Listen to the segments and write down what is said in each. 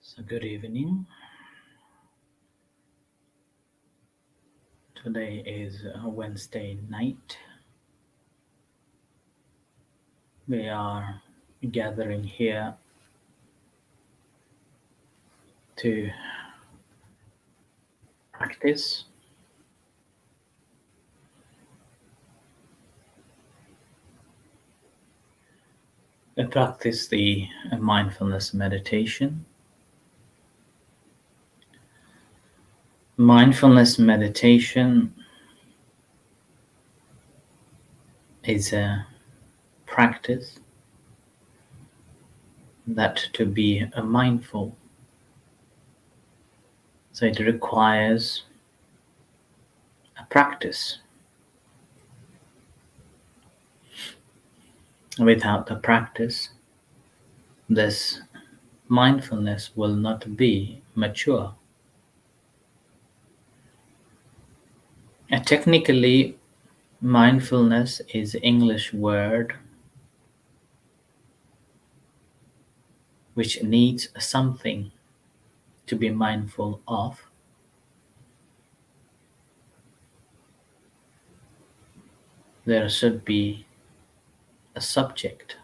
So, good evening. Today is Wednesday night. We are gathering here to practice. We practice the mindfulness meditation. Mindfulness meditation is a practice that to be mindful. So it requires a practice. Without the practice, this mindfulness will not be mature. Technically, mindfulness is English word which needs something to be mindful of. There should be a subject,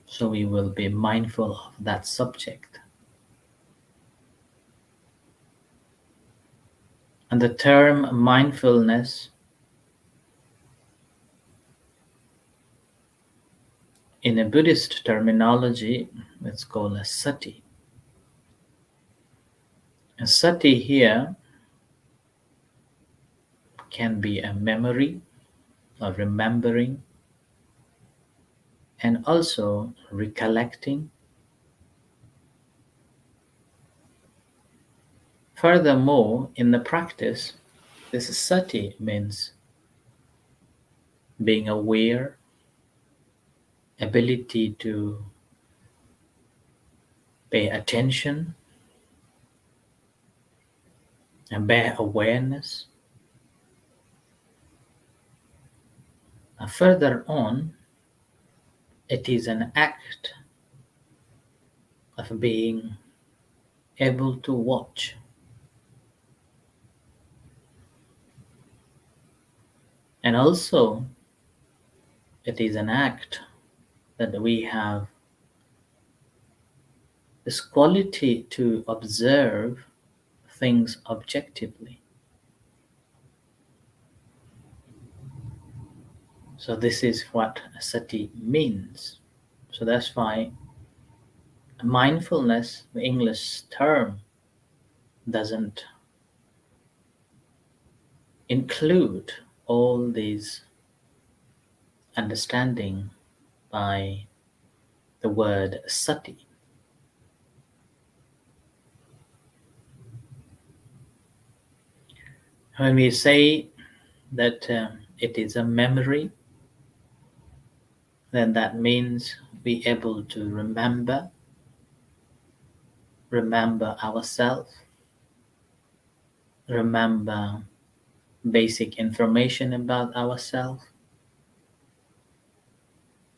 so we will be mindful of that subject. And the term mindfulness in a Buddhist terminology, it's called a sati. A sati here can be a memory or remembering, and also recollecting. Furthermore, in the practice, this sati means being aware, ability to pay attention and bear awareness. Further on, it is an act of being able to watch. And also, it is an act that we have this quality to observe things objectively. So this is what sati means. So that's why mindfulness, the English term, doesn't include all these understanding by the word sati. When we say that it is a memory, then that means be able to remember ourselves, remember basic information about ourselves,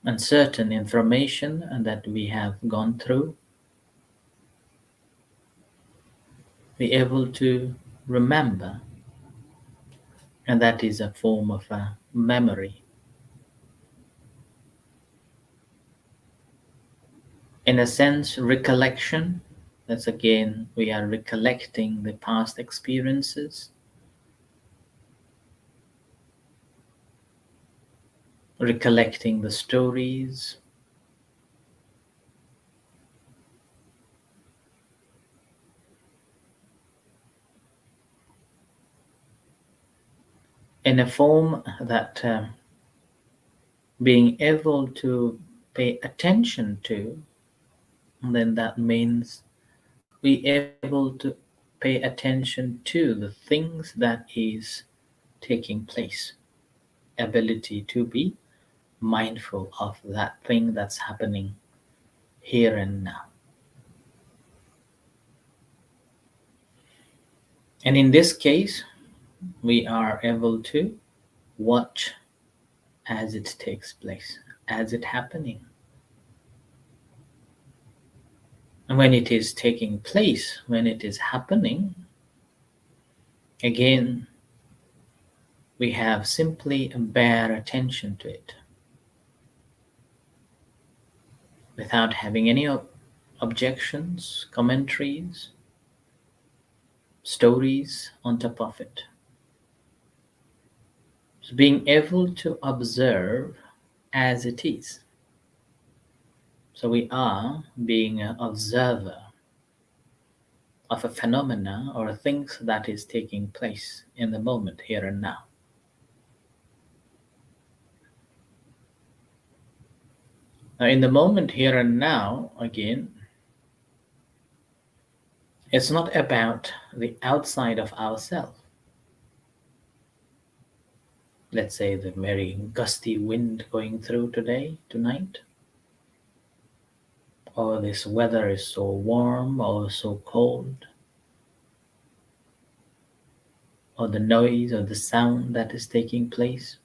and certain information that we have gone through, be able to remember, and that is a form of a memory. In a sense, recollection, that's again, we are recollecting the past experiences, recollecting the stories, in a form that being able to pay attention to, then that means be able to pay attention to the things that is taking place, ability to be mindful of that thing that's happening here and now. And in this case, we are able to watch as it takes place, as it happening. And when it is taking place, when it is happening, again, we have simply bare attention to it without having any objections, commentaries, stories on top of it. So being able to observe as it is. So we are being an observer of a phenomena or things that is taking place in the moment, here and now. Now, in the moment, here and now, again, it's not about the outside of ourselves. Let's say the very gusty wind going through today, tonight, or this weather is so warm or so cold, or the noise or the sound that is taking place.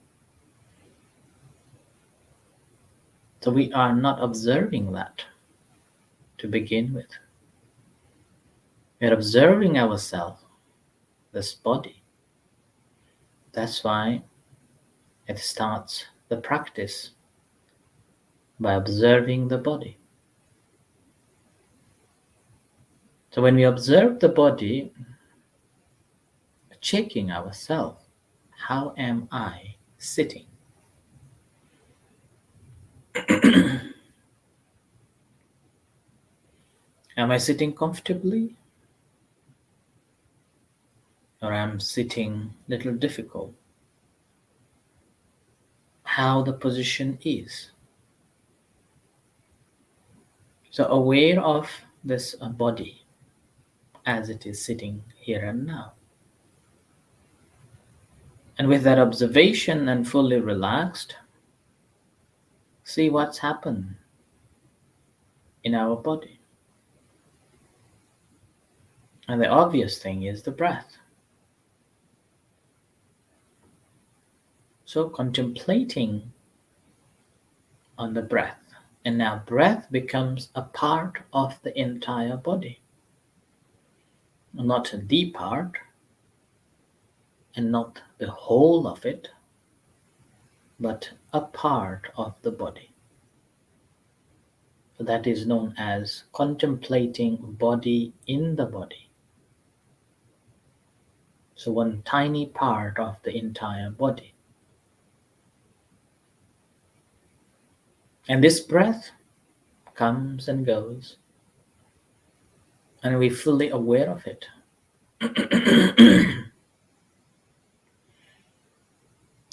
So we are not observing that to begin with. We are observing ourselves, this body. That's why it starts the practice by observing the body. So when we observe the body, checking ourselves, how am I sitting? Am I sitting comfortably? Or am I sitting a little difficult? How the position is. So aware of this body as it is sitting here and now. And with that observation and fully relaxed, see what's happened in our body. And the obvious thing is the breath. So contemplating on the breath. And now breath becomes a part of the entire body. Not the part, and not the whole of it, but a part of the body. So that is known as contemplating body in the body. So one tiny part of the entire body. And this breath comes and goes, and we're fully aware of it.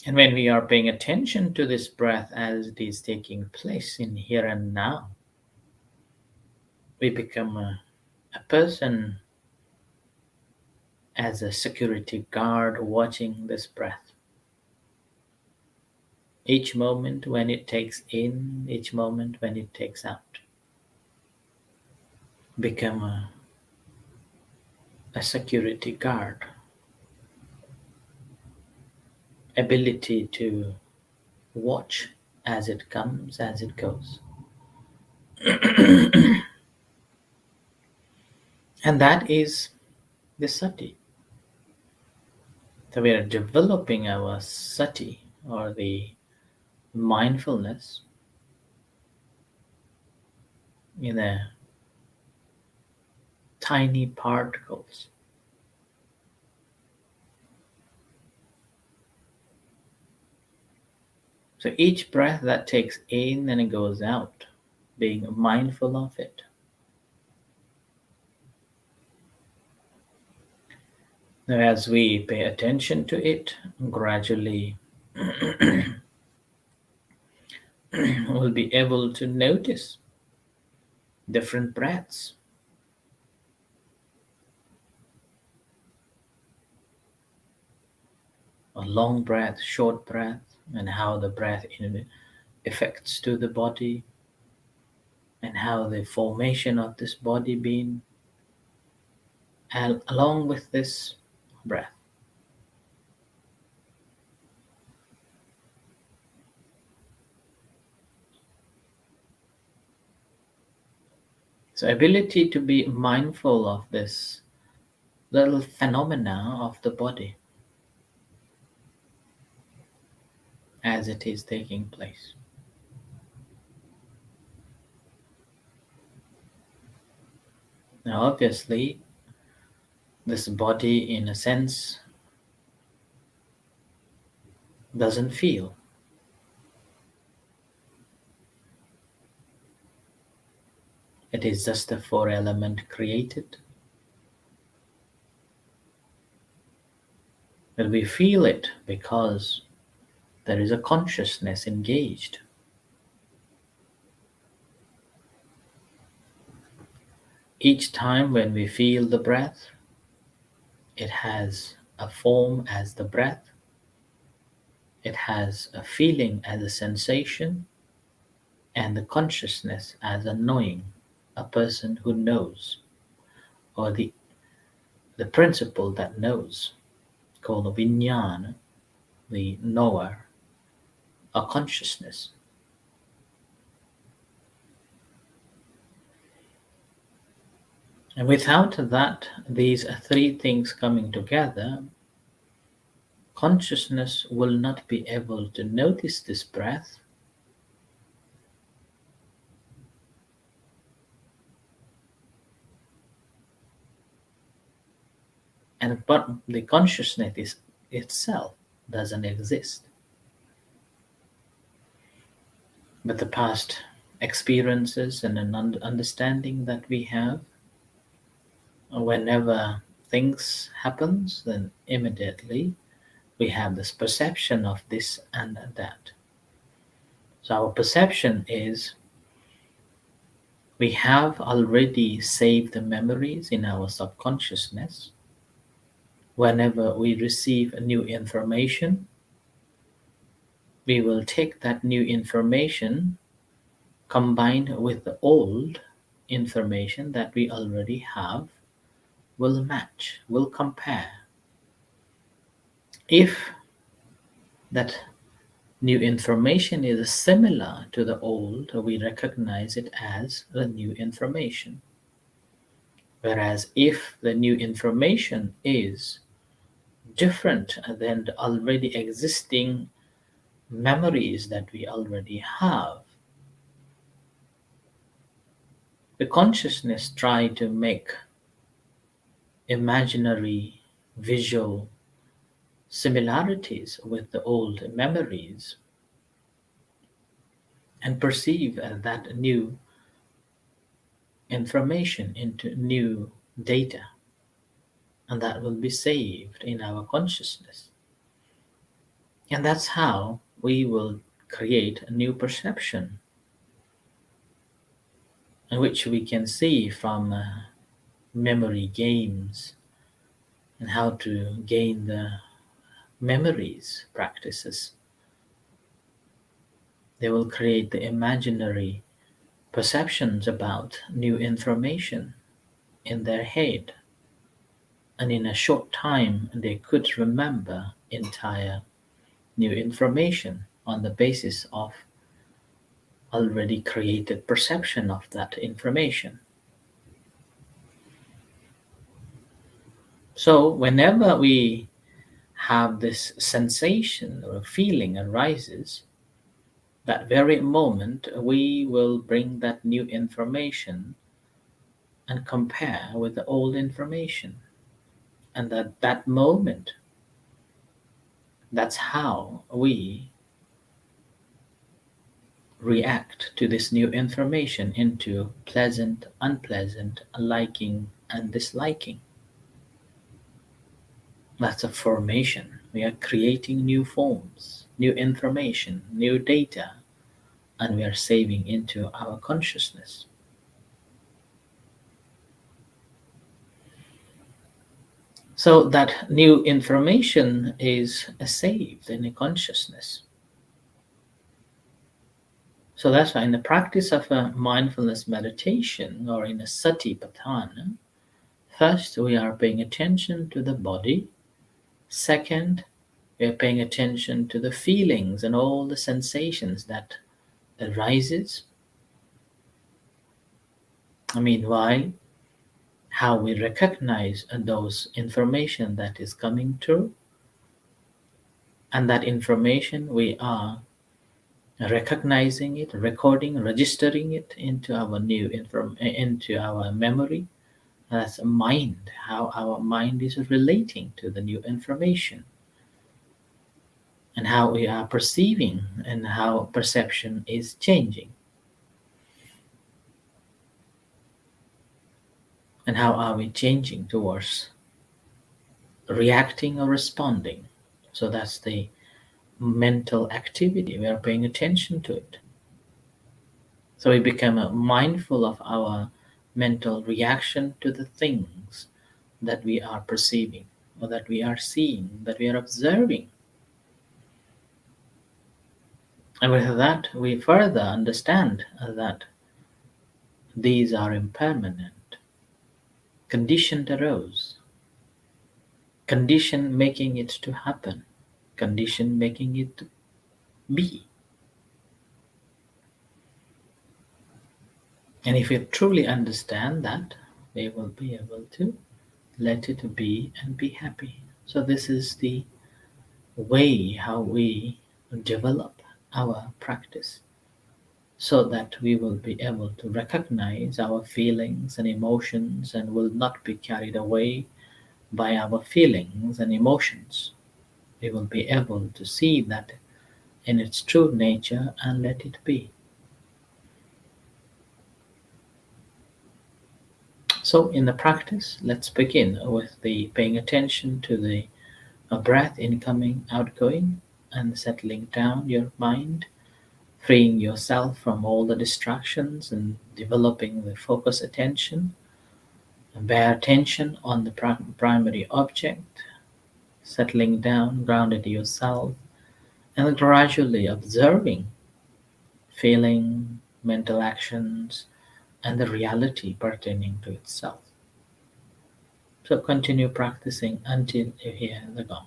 And when we are paying attention to this breath as it is taking place in here and now, we become a person as a security guard watching this breath. Each moment when it takes in, each moment when it takes out. Become a security guard. Ability to watch as it comes, as it goes. And that is the sati. So we are developing our sati, or the mindfulness, in the tiny particles. So each breath that takes in and it goes out, being mindful of it. Now, as we pay attention to it, gradually we'll be able to notice different breaths. A long breath, short breath, and how the breath affects to the body, and how the formation of this body being, and along with this breath. So, ability to be mindful of this little phenomena of the body as it is taking place. Now, obviously, this body, in a sense, doesn't feel. It is just a four element created. But we feel it because there is a consciousness engaged. Each time when we feel the breath, it has a form as the breath, it has a feeling as a sensation, and the consciousness as a knowing, a person who knows, or the principle that knows, called vinyana, the knower, a consciousness. And without that, these three things coming together, consciousness will not be able to notice this breath, but the consciousness itself doesn't exist. But the past experiences and an understanding that we have, whenever things happens, then immediately we have this perception of this and that. So our perception is we have already saved the memories in our subconsciousness. Whenever we receive a new information, we will take that new information combined with the old information that we already have, will match, will compare. If that new information is similar to the old, we recognize it as the new information. Whereas if the new information is different than the already existing memories that we already have, the consciousness try to make imaginary visual similarities with the old memories and perceive that new information into new data, and that will be saved in our consciousness. And that's how we will create a new perception, in which we can see from memory games and how to gain the memories practices. They will create the imaginary perceptions about new information in their head, and in a short time they could remember entire new information on the basis of already created perception of that information. So whenever we have this sensation or feeling arises, that very moment we will bring that new information and compare with the old information. And at that moment, that's how we react to this new information into pleasant, unpleasant, liking, and disliking. That's a formation. We are creating new forms, new information, new data, and we are saving into our consciousness. So that new information is saved in a consciousness. So that's why in the practice of a mindfulness meditation or in a satipatthana, first we are paying attention to the body. Second, we are paying attention to the feelings and all the sensations that arises. Meanwhile, how we recognize those information that is coming through, and that information we are recognizing it, recording, registering it into our into our memory. That's a mind, how our mind is relating to the new information, and how we are perceiving, and how perception is changing, and how are we changing towards reacting or responding. So that's the mental activity. We are paying attention to it. So we become mindful of our mental reaction to the things that we are perceiving, or that we are seeing, that we are observing. And with that, we further understand that these are impermanent. Conditioned arose, condition making it to happen, condition making it to be. And if we truly understand that, we will be able to let it be and be happy. So, this is the way how we develop our practice, so that we will be able to recognize our feelings and emotions and will not be carried away by our feelings and emotions. We will be able to see that in its true nature and let it be. So, in the practice, let's begin with the paying attention to the breath incoming, outgoing, and settling down your mind, freeing yourself from all the distractions and developing the focus attention. And bear attention on the primary object, settling down, grounded yourself, and gradually observing, feeling, mental actions, and the reality pertaining to itself. So continue practicing until you hear the gong.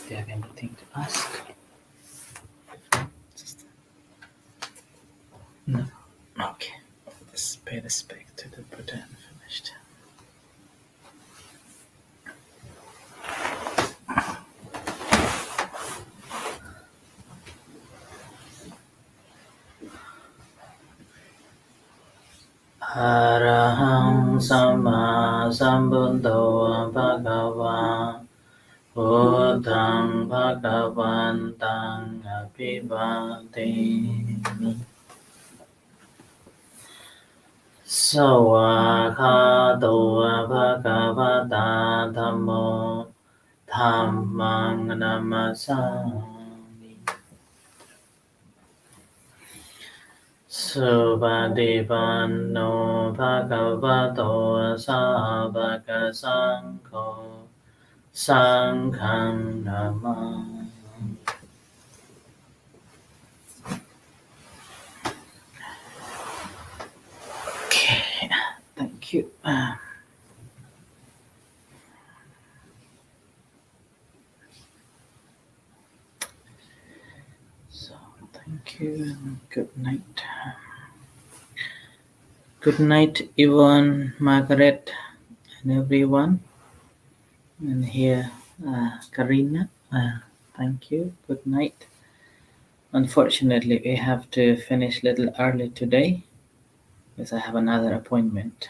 Do you have anything to ask? No. Okay. Let's pay respect to the Buddha and finished. Arahang Sama Sambuddho Bhagava Buddhang Bhagavantang Abhivademi Sawakhato Bhagavata Dhammo Dhammang Namasami Subhadipanno Bhagavato Savaka Sangho Sanghang Namami. Okay, thank you. So, thank you and good night. Good night, Yvonne, Margaret, and everyone. And here, Karina. Thank you. Good night. Unfortunately, we have to finish a little early today because I have another appointment.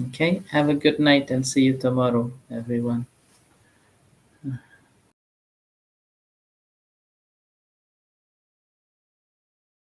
Okay, have a good night and see you tomorrow, everyone.